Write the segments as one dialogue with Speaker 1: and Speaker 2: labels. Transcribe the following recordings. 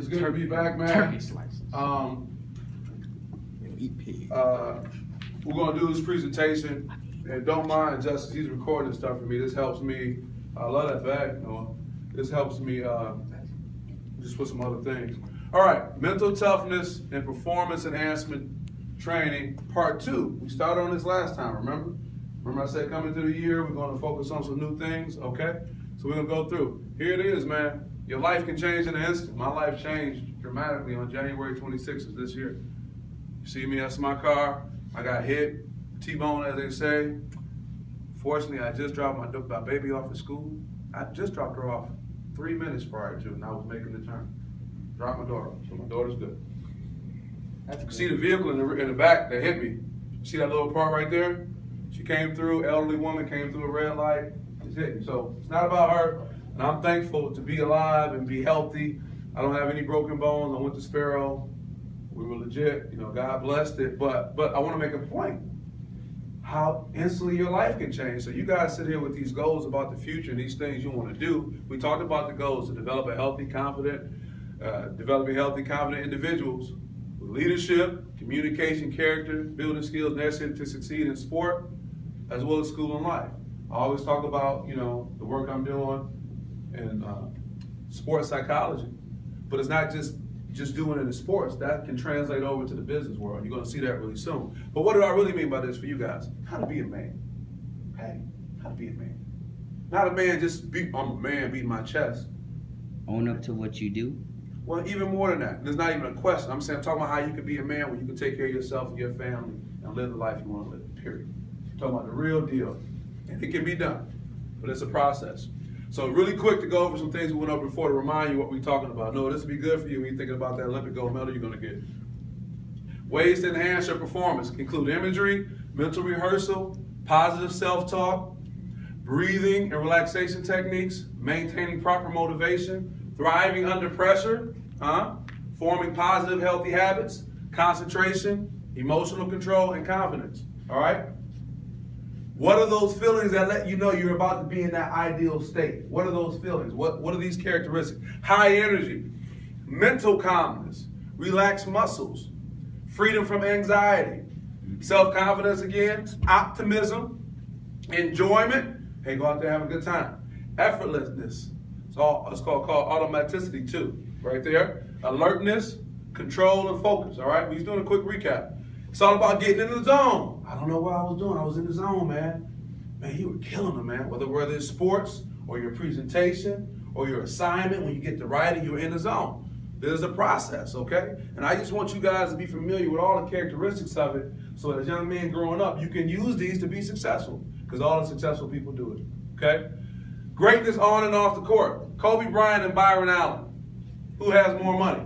Speaker 1: It's good to be back, man.
Speaker 2: Turkey slices.
Speaker 3: Eat pig.
Speaker 1: We're gonna do this presentation, and don't mind Justice, he's recording stuff for me. This helps me. I love that bag, Noah. This helps me just with some other things. All right, mental toughness and performance enhancement training, part 2. We started on this last time, remember? Remember I said coming through the year, we're gonna focus on some new things, okay? So we're gonna go through. Here it is, man. Your life can change in an instant. My life changed dramatically on January 26th of this year. You see me, that's my car. I got hit, T-bone as they say. Fortunately, I just dropped my baby off at school. I just dropped her off 3 minutes prior to, and I was making the turn. Dropped my daughter off, so my daughter's good. See the vehicle in the back that hit me? See that little part right there? She came through, elderly woman came through a red light, just hit me. So it's not about her, and I'm thankful to be alive and be healthy. I don't have any broken bones. I went to Sparrow. We were legit, you know, God blessed it. But I want to make a point. How instantly your life can change. So you guys sit here with these goals about the future and these things you want to do. We talked about the goals to develop developing healthy, confident individuals with leadership, communication, character, building skills necessary to succeed in sport, as well as school and life. I always talk about, you know, the work I'm doing in sports psychology, but it's not just doing it in sports. That can translate over to the business world. You're going to see that really soon. But what do I really mean by this for you guys? How to be a man. Hey, how to be a man. Not a man I'm a man beating my chest.
Speaker 3: Own up to what you do.
Speaker 1: Well, even more than that. There's not even a question. I'm talking about how you can be a man where you can take care of yourself and your family and live the life you want to live, period. I'm talking about the real deal. And it can be done, but it's a process. So really quick to go over some things we went over before to remind you what we're talking about. No, this will be good for you when you're thinking about that Olympic gold medal you're going to get. Ways to enhance your performance include imagery, mental rehearsal, positive self-talk, breathing and relaxation techniques, maintaining proper motivation, thriving under pressure, forming positive, healthy habits, concentration, emotional control, and confidence. All right? What are those feelings that let you know you're about to be in that ideal state? What are those feelings? What are these characteristics? High energy, mental calmness, relaxed muscles, freedom from anxiety, self-confidence again, optimism, enjoyment. Hey, go out there and have a good time. Effortlessness. It's called automaticity too, right there. Alertness, control, and focus, all right? We're doing a quick recap. It's all about getting in the zone. I don't know what I was doing. I was in the zone, man. Man, you were killing them, man. Whether it's sports or your presentation or your assignment, when you get to writing, you're in the zone. There's a process, okay? And I just want you guys to be familiar with all the characteristics of it so as young men growing up, you can use these to be successful because all the successful people do it, okay? Greatness on and off the court. Kobe Bryant and Byron Allen. Who has more money?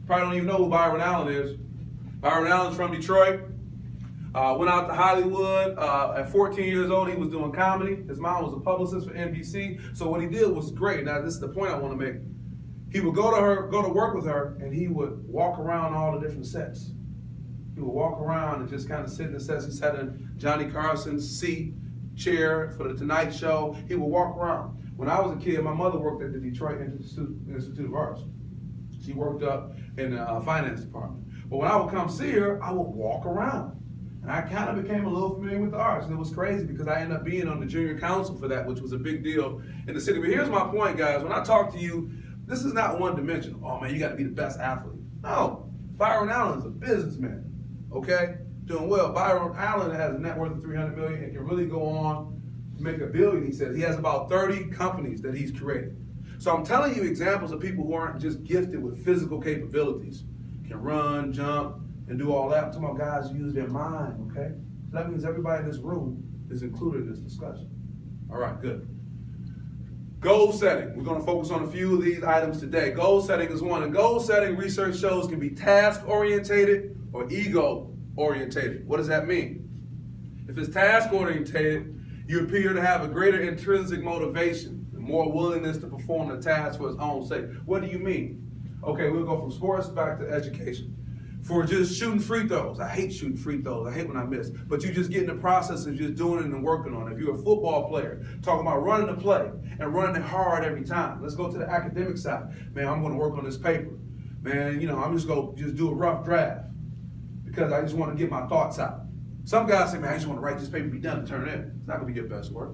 Speaker 1: Probably don't even know who Byron Allen is. Byron Allen's from Detroit. Went out to Hollywood. At 14 years old, he was doing comedy. His mom was a publicist for NBC. So what he did was great. Now, this is the point I want to make. He would go to work with her, and he would walk around all the different sets. He would walk around and just kind of sit in the sets. He sat in Johnny Carson's chair for the Tonight Show. He would walk around. When I was a kid, my mother worked at the Detroit Institute of Arts. She worked up in the finance department. But when I would come see her, I would walk around. And I kind of became a little familiar with the arts. And it was crazy because I ended up being on the junior council for that, which was a big deal in the city. But here's my point, guys. When I talk to you, this is not one-dimensional. Oh, man, you got to be the best athlete. No. Byron Allen is a businessman, okay? Doing well. Byron Allen has a net worth of $300 million and can really go on to make $1 billion, he says. He has about 30 companies that he's created. So I'm telling you examples of people who aren't just gifted with physical capabilities. Can run, jump, and do all that. I'm talking about guys who use their mind, okay? So that means everybody in this room is included in this discussion. All right, good. Goal setting. We're going to focus on a few of these items today. Goal setting is one. And goal setting, research shows, can be task-orientated or ego-orientated. What does that mean? If it's task-orientated, you appear to have a greater intrinsic motivation and more willingness to perform the task for its own sake. What do you mean? Okay, we'll go from sports back to education. For just shooting free throws. I hate shooting free throws. I hate when I miss. But you just get in the process of just doing it and working on it. If you're a football player, talking about running the play and running it hard every time. Let's go to the academic side. Man, I'm going to work on this paper. man, I'm just going to do a rough draft because I just want to get my thoughts out. Some guys say, man, I just want to write this paper, be done, and turn it in. It's not going to be your best work.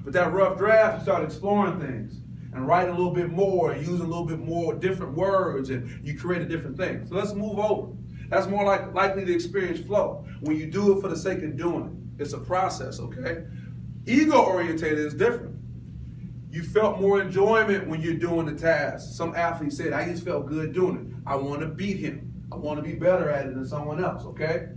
Speaker 1: But that rough draft, you start exploring things and write a little bit more and using a little bit more different words, and you create a different thing. So let's move over. That's more likely to experience flow when you do it for the sake of doing it. It's a process, okay? Ego-orientated is different. You felt more enjoyment when you're doing the task. Some athletes said, I just felt good doing it. I want to beat him. I want to be better at it than someone else, okay?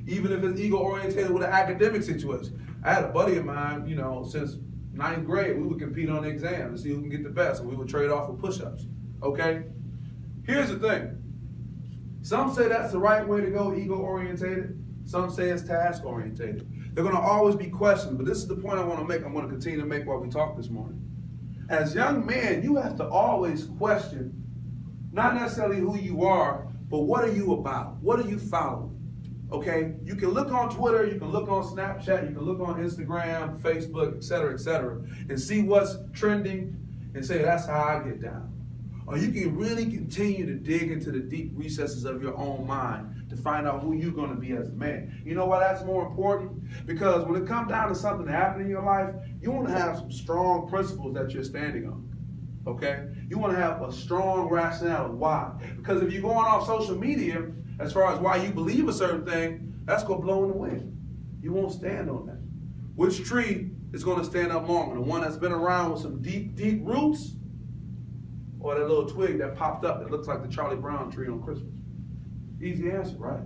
Speaker 1: Even if it's ego-orientated with an academic situation. I had a buddy of mine, since 9th grade, we would compete on the exam to see who can get the best, and we would trade off with push-ups, okay? Here's the thing. Some say that's the right way to go, ego-orientated. Some say it's task-orientated. They're going to always be questions, but this is the point I want to make. I'm going to continue to make while we talk this morning. As young men, you have to always question, not necessarily who you are, but what are you about? What are you following? Okay? You can look on Twitter, you can look on Snapchat, you can look on Instagram, Facebook, et cetera, and see what's trending and say, that's how I get down. Or you can really continue to dig into the deep recesses of your own mind to find out who you're going to be as a man. You know why that's more important? Because when it comes down to something that happened in your life, you want to have some strong principles that you're standing on. Okay? You want to have a strong rationale of why. Because if you're going off social media, as far as why you believe a certain thing, that's going to blow in the wind. You won't stand on that. Which tree is going to stand up longer? The one that's been around with some deep, deep roots, or that little twig that popped up that looks like the Charlie Brown tree on Christmas? Easy answer, right?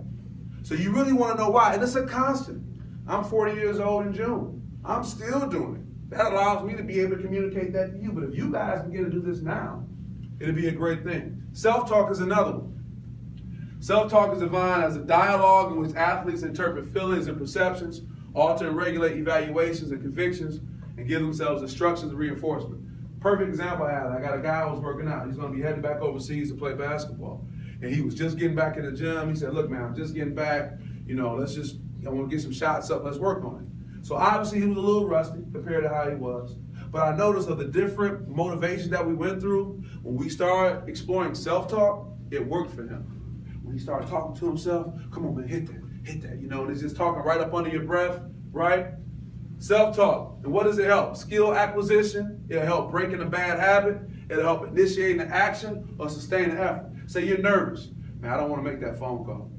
Speaker 1: So you really want to know why. And it's a constant. I'm 40 years old in June. I'm still doing it. That allows me to be able to communicate that to you. But if you guys can get to do this now, it'll be a great thing. Self-talk is another one. Self-talk is defined as a dialogue in which athletes interpret feelings and perceptions, alter and regulate evaluations and convictions, and give themselves instructions and reinforcement. Perfect example I had. I got a guy who was working out. He's going to be heading back overseas to play basketball. And he was just getting back in the gym. He said, look, man, I'm just getting back. I want to get some shots up. Let's work on it. So obviously he was a little rusty compared to how he was. But I noticed of the different motivations that we went through, when we started exploring self-talk, it worked for him. When he started talking to himself, come on, man, hit that. And he's just talking right up under your breath, right? Self-talk. And what does it help? Skill acquisition. It'll help breaking a bad habit. It'll help initiating the action or sustaining the effort. Say you're nervous. Man, I don't want to make that phone call.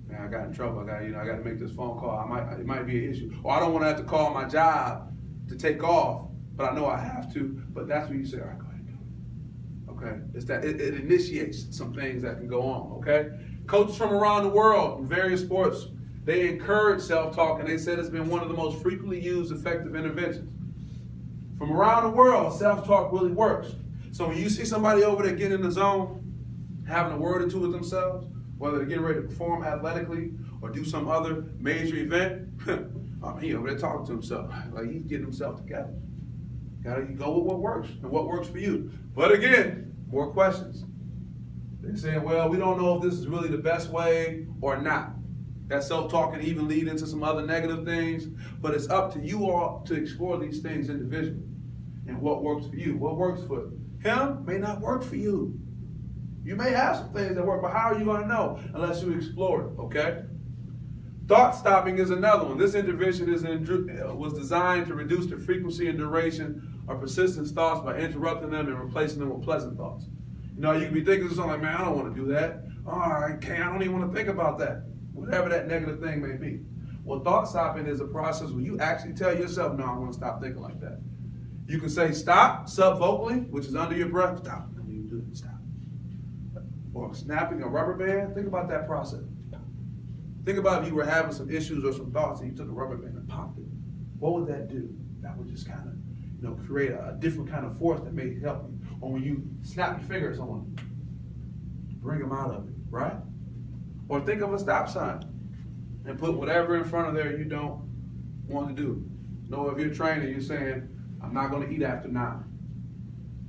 Speaker 1: Man, I got in trouble. I got to make this phone call. It might be an issue. Or I don't want to have to call my job to take off, but I know I have to. But that's when you say, all right, go ahead and do it. Okay? It's that it initiates some things that can go on. Okay? Coaches from around the world in various sports, they encourage self-talk, and they said it's been one of the most frequently used effective interventions. From around the world, self-talk really works. So when you see somebody over there getting in the zone, having a word or two with themselves, whether they're getting ready to perform athletically or do some other major event, he over there talking to himself. Like he's getting himself together. Gotta go with what works and what works for you. But again, more questions. They're saying, well, we don't know if this is really the best way or not. That self-talk can even lead into some other negative things, but it's up to you all to explore these things individually and what works for you. What works for him may not work for you. You may have some things that work, but how are you going to know unless you explore it, okay? Thought stopping is another one. This intervention was designed to reduce the frequency and duration of persistent thoughts by interrupting them and replacing them with pleasant thoughts. You can be thinking of something like, man, I don't want to do that. Oh, I don't even want to think about that. Whatever that negative thing may be. Well, thought stopping is a process where you actually tell yourself, no, I want to stop thinking like that. You can say stop, sub-vocally, which is under your breath. Stop. Don't even do it. Stop. Or snapping a rubber band. Think about that process. Think about if you were having some issues or some thoughts and you took a rubber band and popped it. What would that do? That would just kind of, create a different kind of force that may help you. Or when you snap your finger at someone, bring them out of it, right? Or think of a stop sign and put whatever in front of there you don't want to do. If you're training, you're saying, I'm not going to eat after 9.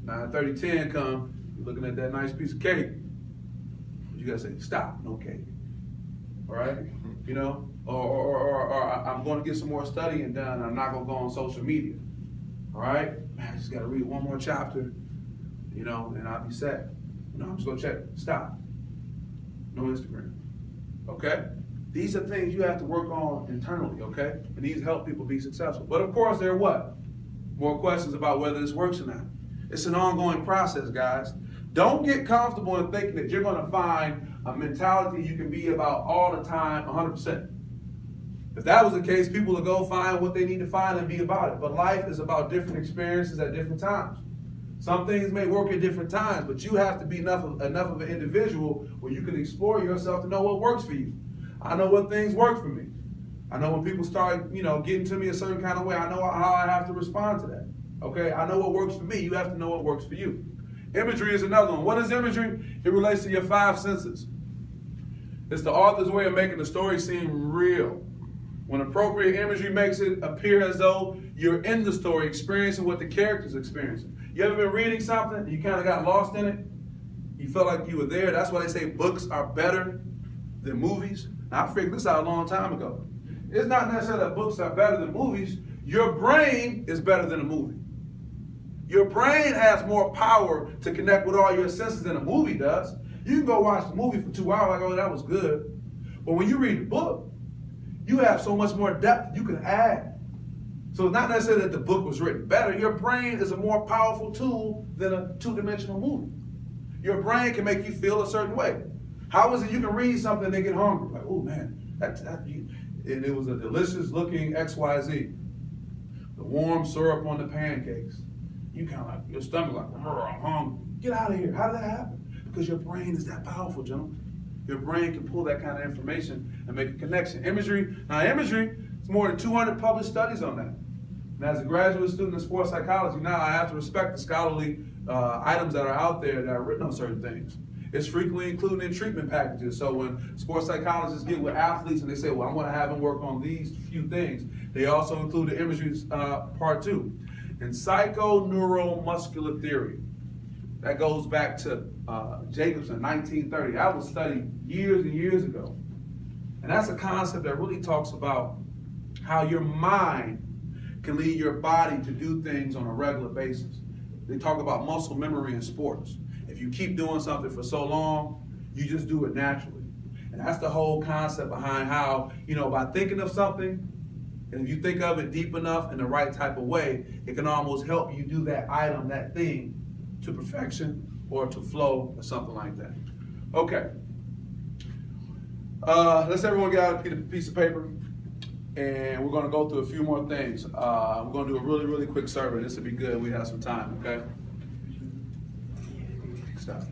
Speaker 1: 9:30, 10 come, you're looking at that nice piece of cake. You got to say, stop, no cake. All right? Or I'm going to get some more studying done. I'm not going to go on social media. All right? Man, I just got to read one more chapter, and I'll be set. I'm just going to check. Stop. No Instagram. Okay? These are things you have to work on internally, okay? And these help people be successful. But of course, there are what? More questions about whether this works or not. It's an ongoing process, guys. Don't get comfortable in thinking that you're going to find a mentality you can be about all the time, 100%. If that was the case, people would go find what they need to find and be about it. But life is about different experiences at different times. Some things may work at different times, but you have to be enough of an individual where you can explore yourself to know what works for you. I know what things work for me. I know when people start, getting to me a certain kind of way, I know how I have to respond to that. Okay, I know what works for me. You have to know what works for you. Imagery is another one. What is imagery? It relates to your 5 senses. It's the author's way of making the story seem real. When appropriate imagery makes it appear as though you're in the story, experiencing what the character's experiencing. You ever been reading something and you kind of got lost in it? You felt like you were there. That's why they say books are better than movies. Now, I figured this out a long time ago. It's not necessarily that books are better than movies. Your brain is better than a movie. Your brain has more power to connect with all your senses than a movie does. You can go watch the movie for 2 hours, like, oh, that was good. But when you read the book, you have so much more depth you can add. So it's not necessarily that the book was written better. Your brain is a more powerful tool than a 2-dimensional movie. Your brain can make you feel a certain way. How is it you can read something and they get hungry? Like, oh man, and it was a delicious looking XYZ. The warm syrup on the pancakes. You kind of like, your stomach like, I'm hungry. Get out of here. How did that happen? Because your brain is that powerful, gentlemen. Your brain can pull that kind of information and make a connection. Imagery is more than 200 published studies on that. And as a graduate student in sports psychology, now I have to respect the scholarly items that are out there that are written on certain things. It's frequently included in treatment packages. So when sports psychologists get with athletes and they say, well, I'm going to have them work on these few things, they also include the imagery part 2. In psychoneuromuscular theory, that goes back to Jacobson, 1930. That was studied years and years ago. And that's a concept that really talks about how your mind can lead your body to do things on a regular basis. They talk about muscle memory in sports. If you keep doing something for so long, you just do it naturally. And that's the whole concept behind how, by thinking of something, and if you think of it deep enough in the right type of way, it can almost help you do that item, that thing, to perfection or to flow or something like that. Okay. Let's everyone get out a piece of paper, and we're going to go through a few more things. We're going to do a really, really quick survey. This will be good. We have some time, okay? Stop.